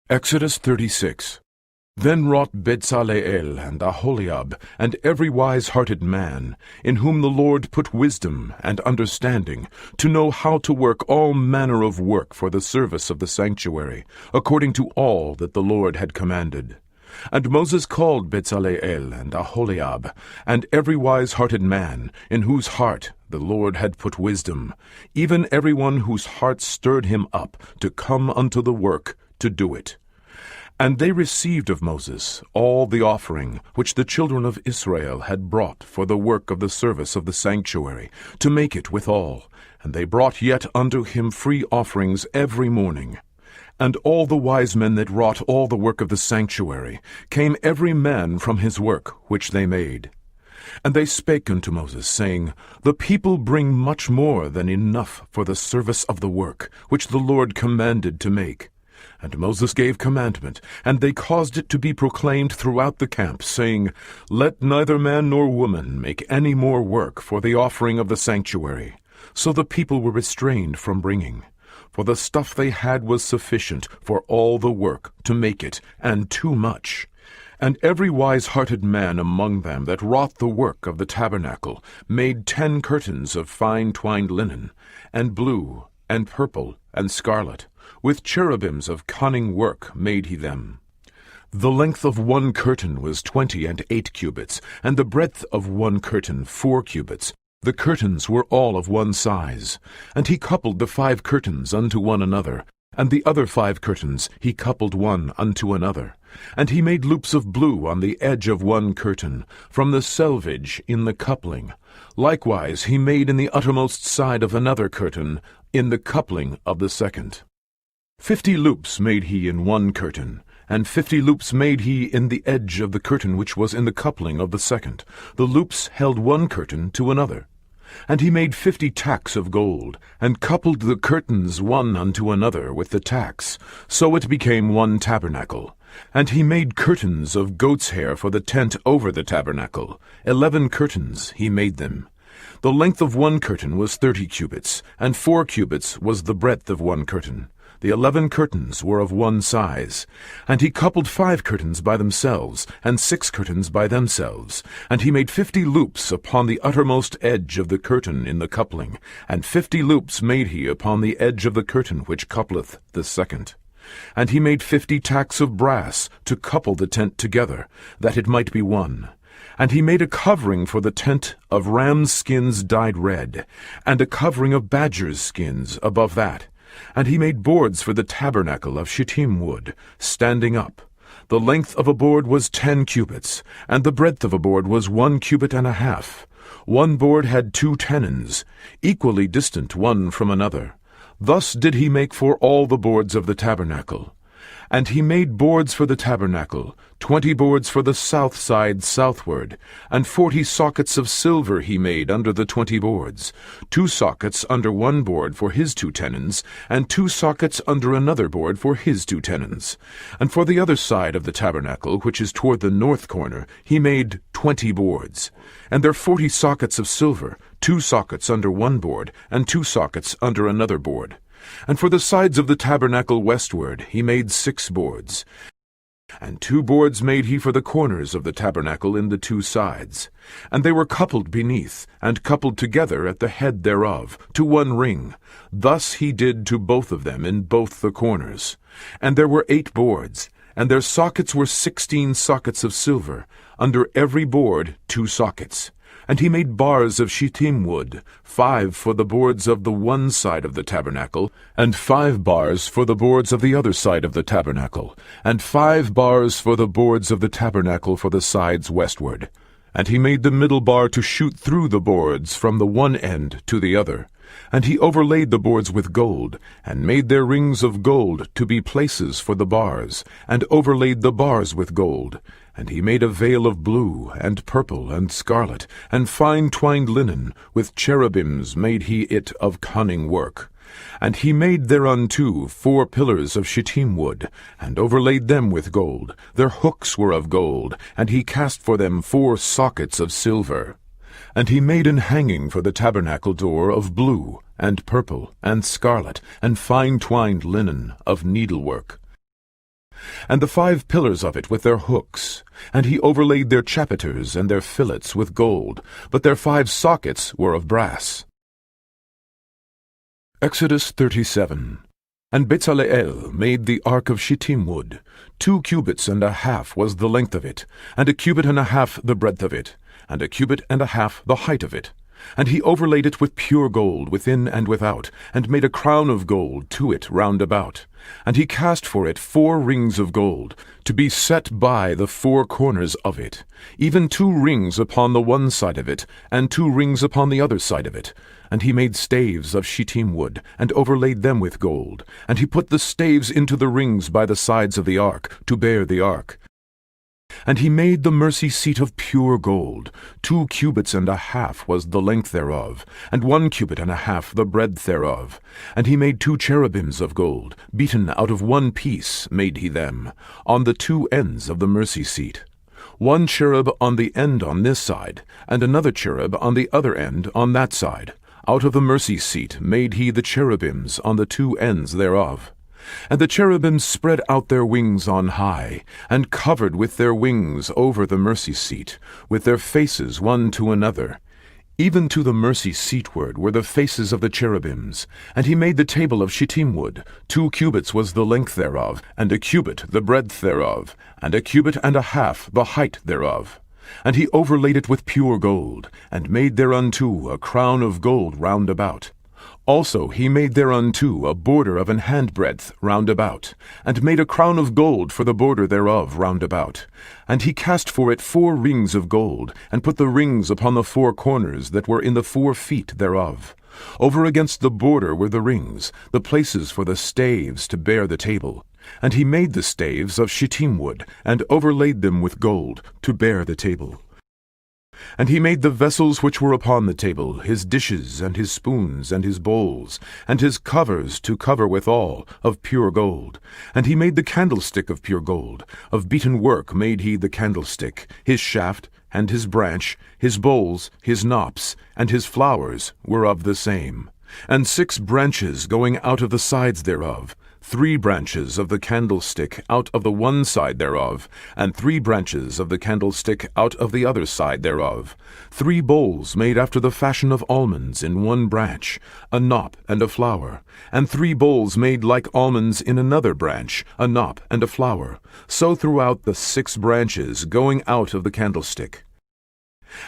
Exodus 36. Then wrought Bezaleel and Aholiab, and every wise-hearted man, in whom the Lord put wisdom and understanding, to know how to work all manner of work for the service of the sanctuary, according to all that the Lord had commanded. And Moses called Bezaleel and Aholiab, and every wise-hearted man, in whose heart the Lord had put wisdom, even every one whose heart stirred him up to come unto the work, to do it. And they received of Moses all the offering which the children of Israel had brought for the work of the service of the sanctuary, to make it withal. And they brought yet unto him free offerings every morning. And all the wise men that wrought all the work of the sanctuary came every man from his work which they made. And they spake unto Moses, saying, The people bring much more than enough for the service of the work, which the Lord commanded to make. And Moses gave commandment, and they caused it to be proclaimed throughout the camp, saying, Let neither man nor woman make any more work for the offering of the sanctuary. So the people were restrained from bringing. For the stuff they had was sufficient for all the work to make it, and too much. And every wise-hearted man among them that wrought the work of the tabernacle made 10 curtains of fine twined linen, and blue, and purple, and scarlet. With cherubims of cunning work made he them. The length of one curtain was 28 cubits, and the breadth of one curtain 4 cubits. The curtains were all of one size. And he coupled the 5 curtains unto one another, and the other 5 curtains he coupled one unto another. And he made loops of blue on the edge of one curtain, from the selvage in the coupling. Likewise he made in the uttermost side of another curtain, in the coupling of the second. 50 loops made he in one curtain, and 50 loops made he in the edge of the curtain which was in the coupling of the second. The loops held one curtain to another. And he made 50 tacks of gold, and coupled the curtains one unto another with the tacks. So it became one tabernacle. And he made curtains of goat's hair for the tent over the tabernacle. 11 curtains he made them. The length of one curtain was 30 cubits, and 4 cubits was the breadth of one curtain. The 11 curtains were of one size. And he coupled 5 curtains by themselves, and 6 curtains by themselves. And he made 50 loops upon the uttermost edge of the curtain in the coupling, and 50 loops made he upon the edge of the curtain which coupleth the second. And he made 50 tacks of brass to couple the tent together, that it might be one. And he made a covering for the tent of rams' skins dyed red, and a covering of badgers' skins above that. And he made boards for the tabernacle of shittim wood, standing up. The length of a board was 10 cubits, and the breadth of a board was 1 cubit and a half. One board had 2 tenons, equally distant one from another. Thus did he make for all the boards of the tabernacle. And he made boards for the tabernacle, 20 boards for the south side southward, and 40 sockets of silver he made under the 20 boards, 2 sockets under one board for his 2 tenons, and 2 sockets under another board for his 2 tenons. And for the other side of the tabernacle, which is toward the north corner, he made 20 boards. And there 40 sockets of silver, 2 sockets under one board, and 2 sockets under another board. And for the sides of the tabernacle westward he made 6 boards. And 2 boards made he for the corners of the tabernacle in the 2 sides. And they were coupled beneath, and coupled together at the head thereof, to one ring. Thus he did to both of them in both the corners. And there were 8 boards, and their sockets were 16 sockets of silver, under every board 2 sockets. And he made bars of shittim wood, 5 for the boards of the one side of the tabernacle, and 5 bars for the boards of the other side of the tabernacle, and 5 bars for the boards of the tabernacle for the sides westward. And he made the middle bar to shoot through the boards from the one end to the other. And he overlaid the boards with gold, and made their rings of gold to be places for the bars, and overlaid the bars with gold. And he made a veil of blue, and purple, and scarlet, and fine twined linen, with cherubims made he it of cunning work. And he made thereunto 4 pillars of shittim wood, and overlaid them with gold. Their hooks were of gold, and he cast for them 4 sockets of silver. And he made an hanging for the tabernacle door of blue, and purple, and scarlet, and fine twined linen of needlework. and the 5 pillars of it with their hooks. And he overlaid their chapiters and their fillets with gold, but their 5 sockets were of brass. Exodus 37. And Bezaleel made the ark of shittim wood. 2 cubits and a half was the length of it, and a cubit and a half the breadth of it, and a cubit and a half the height of it. And he overlaid it with pure gold within and without, and made a crown of gold to it round about. And he cast for it 4 rings of gold, to be set by the 4 corners of it, even 2 rings upon the one side of it, and 2 rings upon the other side of it. And he made staves of shittim wood, and overlaid them with gold. And he put the staves into the rings by the sides of the ark, to bear the ark. And he made the mercy seat of pure gold. 2 cubits and a half was the length thereof, and 1 cubit and a half the breadth thereof. And he made 2 cherubims of gold, beaten out of 1 piece made he them, on the 2 ends of the mercy seat. 1 cherub on the end on this side, and another cherub on the other end on that side. Out of the mercy seat made he the cherubims on the 2 ends thereof. And the cherubims spread out their wings on high, and covered with their wings over the mercy seat, with their faces one to another. Even to the mercy seatward were the faces of the cherubims. And he made the table of shittim wood. 2 cubits was the length thereof, and a cubit the breadth thereof, and a cubit and a half the height thereof. And he overlaid it with pure gold, and made thereunto a crown of gold round about. Also he made thereunto a border of an handbreadth round about, and made a crown of gold for the border thereof round about. And he cast for it 4 rings of gold, and put the rings upon the 4 corners that were in the 4 feet thereof. Over against the border were the rings, the places for the staves to bear the table. And he made the staves of shittim wood, and overlaid them with gold, to bear the table. And he made the vessels which were upon the table, his dishes, and his spoons, and his bowls, and his covers to cover withal, of pure gold. And he made the candlestick of pure gold. Of beaten work made he the candlestick, his shaft, and his branch, his bowls, his knops, and his flowers were of the same. And 6 branches going out of the sides thereof, 3 branches of the candlestick out of the one side thereof, and 3 branches of the candlestick out of the other side thereof. 3 bowls made after the fashion of almonds in 1 branch, a knop and a flower, and 3 bowls made like almonds in another branch, a knop and a flower, so throughout the 6 branches going out of the candlestick.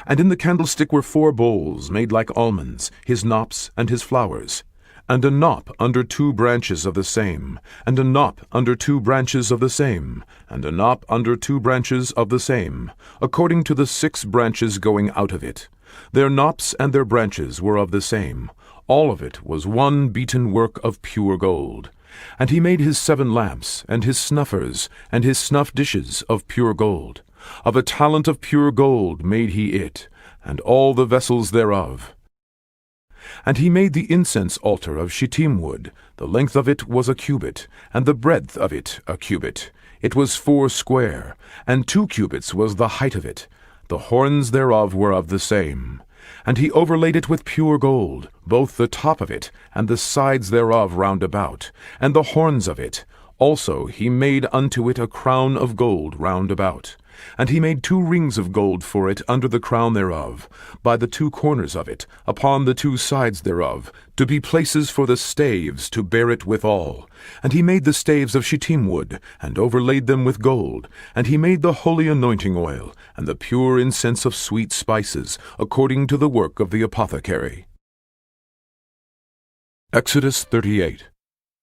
And in the candlestick were 4 bowls made like almonds, his knops and his flowers, and a knop under 2 branches of the same, and a knop under 2 branches of the same, and a knop under 2 branches of the same, according to the 6 branches going out of it. Their knops and their branches were of the same. All of it was 1 beaten work of pure gold. And he made his 7 lamps, and his snuffers, and his snuff dishes of pure gold. Of a talent of pure gold made he it, and all the vessels thereof. And he made the incense altar of shittim wood. The length of it was a cubit, and the breadth of it a cubit. It was 4 square, and 2 cubits was the height of it. The horns thereof were of the same. And he overlaid it with pure gold, both the top of it, and the sides thereof round about, and the horns of it. Also he made unto it a crown of gold round about. And he made 2 rings of gold for it under the crown thereof, by the 2 corners of it, upon the 2 sides thereof, to be places for the staves to bear it withal. And he made the staves of shittim wood, and overlaid them with gold. And he made the holy anointing oil, and the pure incense of sweet spices, according to the work of the apothecary. Exodus 38.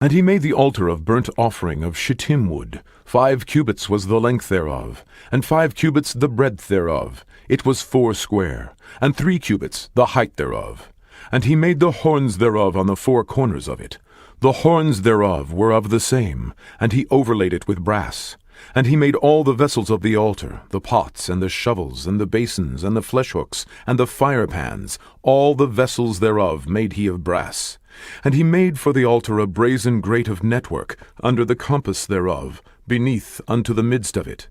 And he made the altar of burnt offering of shittim wood. 5 cubits was the length thereof, and 5 cubits the breadth thereof. It was 4 square, and 3 cubits the height thereof. And he made the horns thereof on the 4 corners of it. The horns thereof were of the same, and he overlaid it with brass. And he made all the vessels of the altar, the pots, and the shovels, and the basins, and the fleshhooks, and the firepans, all the vessels thereof made he of brass. And he made for the altar a brazen grate of network, under the compass thereof, beneath unto the midst of it.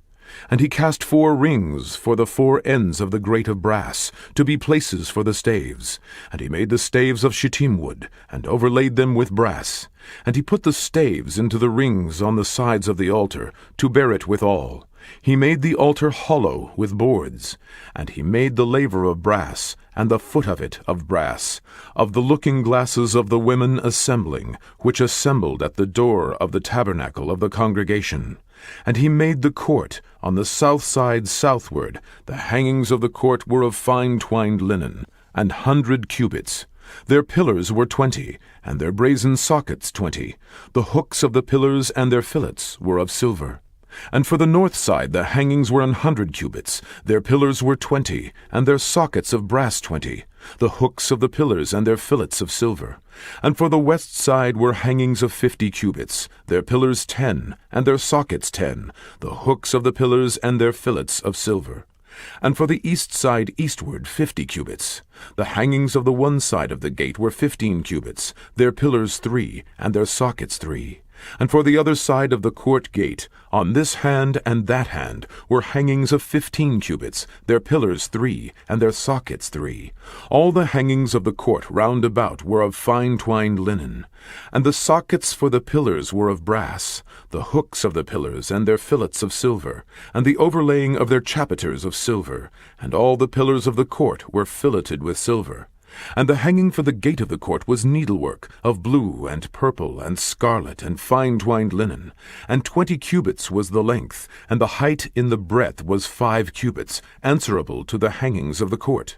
And he cast 4 rings for the 4 ends of the grate of brass, to be places for the staves. And he made the staves of shittim wood, and overlaid them with brass. And he put the staves into the rings on the sides of the altar, to bear it withal. He made the altar hollow with boards. And he made the laver of brass, and the foot of it of brass, of the looking glasses of the women assembling, which assembled at the door of the tabernacle of the congregation. And he made the court on the south side southward. The hangings of the court were of fine twined linen, 100 cubits. Their pillars were 20, and their brazen sockets 20. The hooks of the pillars and their fillets were of silver. And for the north side the hangings were 100 cubits. Their pillars were 20, and their sockets of brass 20. The hooks of the pillars and their fillets of silver. And for the west side were hangings of 50 cubits. Their pillars 10, and their sockets 10. The hooks of the pillars and their fillets of silver. And for the east side eastward 50 cubits. The hangings of the one side of the gate were 15 cubits. Their pillars 3, and their sockets 3. And for the other side of the court gate, on this hand and that hand, were hangings of 15 cubits, their pillars 3, and their sockets 3. All the hangings of the court round about were of fine twined linen. And the sockets for the pillars were of brass, the hooks of the pillars and their fillets of silver, and the overlaying of their chapiters of silver, and all the pillars of the court were filleted with silver. And the hanging for the gate of the court was needlework, of blue and purple and scarlet and fine twined linen. And 20 cubits was the length, and the height in the breadth was 5 cubits, answerable to the hangings of the court.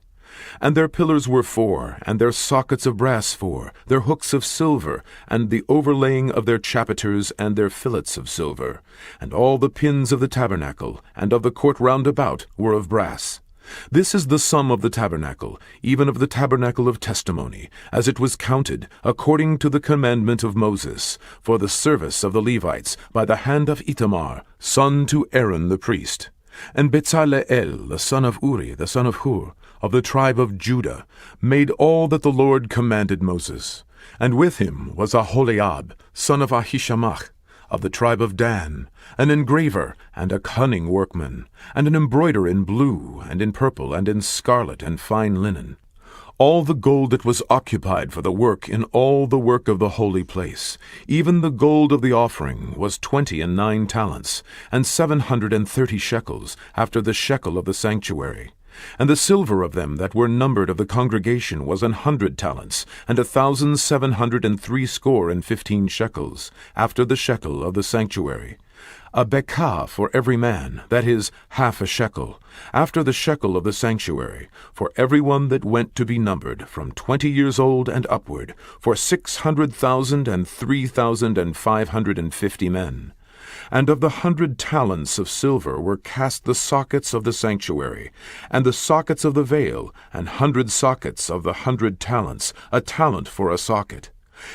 And their pillars were 4, and their sockets of brass 4, their hooks of silver, and the overlaying of their chapiters and their fillets of silver. And all the pins of the tabernacle, and of the court round about, were of brass. This is the sum of the tabernacle, even of the tabernacle of testimony, as it was counted, according to the commandment of Moses, for the service of the Levites, by the hand of Itamar, son to Aaron the priest. And Bezaleel, the son of Uri, the son of Hur, of the tribe of Judah, made all that the Lord commanded Moses. And with him was Aholiab, son of Ahishamach, of the tribe of Dan, an engraver and a cunning workman, and an embroiderer in blue, and in purple, and in scarlet, and fine linen. All the gold that was occupied for the work in all the work of the holy place, even the gold of the offering, was 29 talents, and 730 shekels, after the shekel of the sanctuary. And the silver of them that were numbered of the congregation was 100 talents, and 1,760 shekels, after the shekel of the sanctuary. A bekah for every man, that is, half a shekel, after the shekel of the sanctuary, for every one that went to be numbered, from 20 years old and upward, for 600,000 and 3,550 men. And of the 100 talents of silver were cast the sockets of the sanctuary, and the sockets of the veil, and 100 sockets of the 100 talents, a talent for a socket.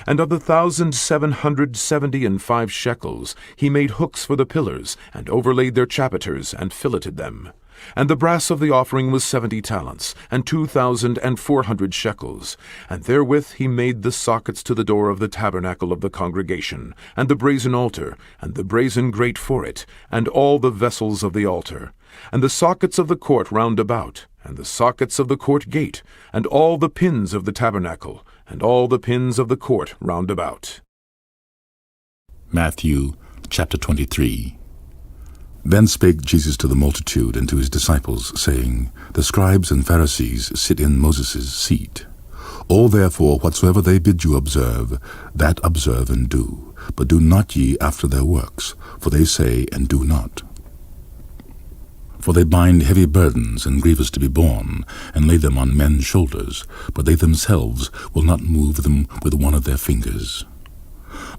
And of the 1,775 shekels he made hooks for the pillars, and overlaid their chapiters, and filleted them. And the brass of the offering was 70 talents, and 2,400 shekels. And therewith he made the sockets to the door of the tabernacle of the congregation, and the brazen altar, and the brazen grate for it, and all the vessels of the altar, and the sockets of the court round about, and the sockets of the court gate, and all the pins of the tabernacle, and all the pins of the court round about. Matthew chapter 23. Then spake Jesus to the multitude and to his disciples, saying, The scribes and Pharisees sit in Moses' seat. All therefore whatsoever they bid you observe, that observe and do. But do not ye after their works, for they say and do not. For they bind heavy burdens and grievous to be borne, and lay them on men's shoulders, but they themselves will not move them with one of their fingers.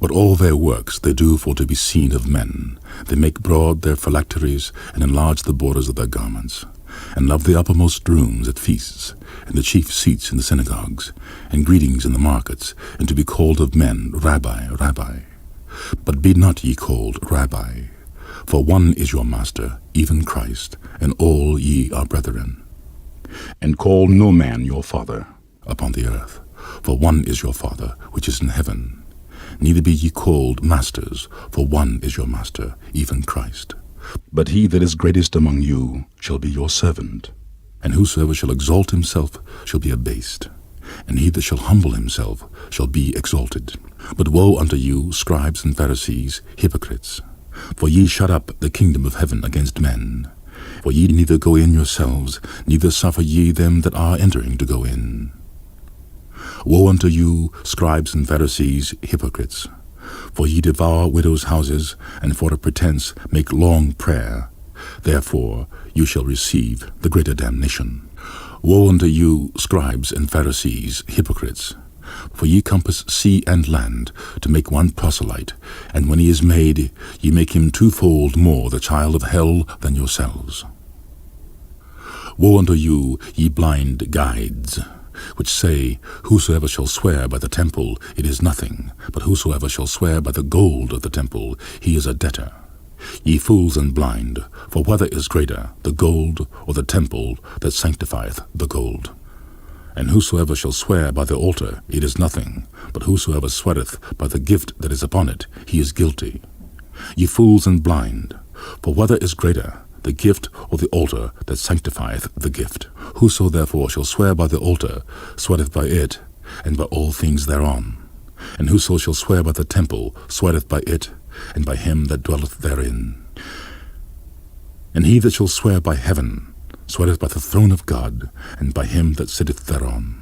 But all their works they do for to be seen of men. They make broad their phylacteries, and enlarge the borders of their garments, and love the uppermost rooms at feasts, and the chief seats in the synagogues, and greetings in the markets, and to be called of men, Rabbi, Rabbi. But be not ye called Rabbi, for one is your Master, even Christ, and all ye are brethren. And call no man your father upon the earth, for one is your Father, which is in heaven. Neither be ye called masters, for one is your Master, even Christ. But he that is greatest among you shall be your servant. And whosoever shall exalt himself shall be abased, and he that shall humble himself shall be exalted. But woe unto you, scribes and Pharisees, hypocrites! For ye shut up the kingdom of heaven against men. For ye neither go in yourselves, neither suffer ye them that are entering to go in. Woe unto you, scribes and Pharisees, hypocrites! For ye devour widows' houses, and for a pretense make long prayer. Therefore you shall receive the greater damnation. Woe unto you, scribes and Pharisees, hypocrites! For ye compass sea and land to make one proselyte, and when he is made, ye make him twofold more the child of hell than yourselves. Woe unto you, ye blind guides, which say, Whosoever shall swear by the temple, it is nothing, but whosoever shall swear by the gold of the temple, he is a debtor. Ye fools and blind, for whether is greater, the gold or the temple that sanctifieth the gold? And whosoever shall swear by the altar, it is nothing, but whosoever sweareth by the gift that is upon it, he is guilty. Ye fools and blind, for whether is greater, the gift or the altar that sanctifieth the gift? Whoso therefore shall swear by the altar, sweareth by it, and by all things thereon. And whoso shall swear by the temple, sweareth by it, and by him that dwelleth therein. And he that shall swear by heaven, sweareth by the throne of God, and by him that sitteth thereon.